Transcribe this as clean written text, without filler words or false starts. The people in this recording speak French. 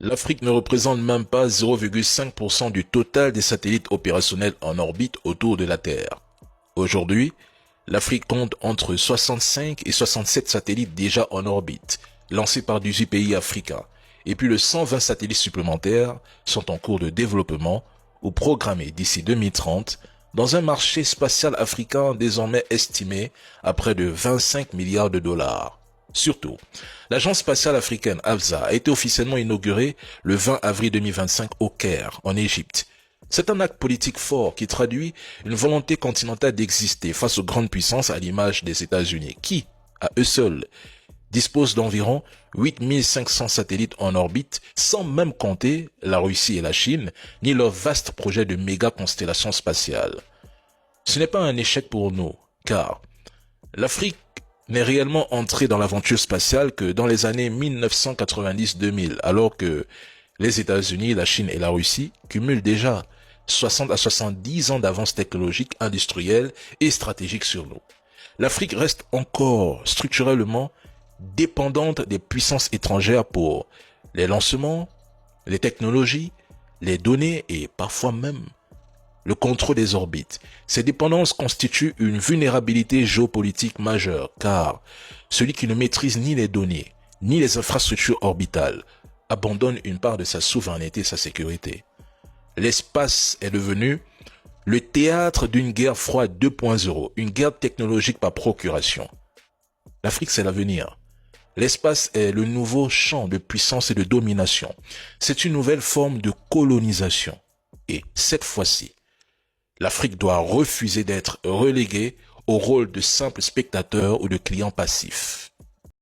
L'Afrique ne représente même pas 0,5% du total des satellites opérationnels en orbite autour de la Terre. Aujourd'hui, l'Afrique compte entre 65 et 67 satellites déjà en orbite, lancés par 18 pays africains, et plus de 120 satellites supplémentaires sont en cours de développement ou programmés d'ici 2030 dans un marché spatial africain désormais estimé à près de 25 milliards de dollars. Surtout, l'agence spatiale africaine AFSA a été officiellement inaugurée le 20 avril 2025 au Caire, en Égypte. C'est un acte politique fort qui traduit une volonté continentale d'exister face aux grandes puissances à l'image des États-Unis, qui, à eux seuls, disposent d'environ 8500 satellites en orbite, sans même compter la Russie et la Chine, ni leur vaste projet de méga constellation spatiale. Ce n'est pas un échec pour nous, car l'Afrique n'est réellement entrée dans l'aventure spatiale que dans les années 1990-2000, alors que les États-Unis, la Chine et la Russie cumulent déjà 60 à 70 ans d'avance technologique, industrielle et stratégique sur nous. L'Afrique reste encore structurellement dépendante des puissances étrangères pour les lancements, les technologies, les données et parfois même le contrôle des orbites. Ces dépendances constituent une vulnérabilité géopolitique majeure, car celui qui ne maîtrise ni les données, ni les infrastructures orbitales, abandonne une part de sa souveraineté et sa sécurité. L'espace est devenu le théâtre d'une guerre froide 2.0, une guerre technologique par procuration. L'Afrique, c'est l'avenir. L'espace est le nouveau champ de puissance et de domination. C'est une nouvelle forme de colonisation. Et cette fois-ci, l'Afrique doit refuser d'être reléguée au rôle de simple spectateur ou de client passif.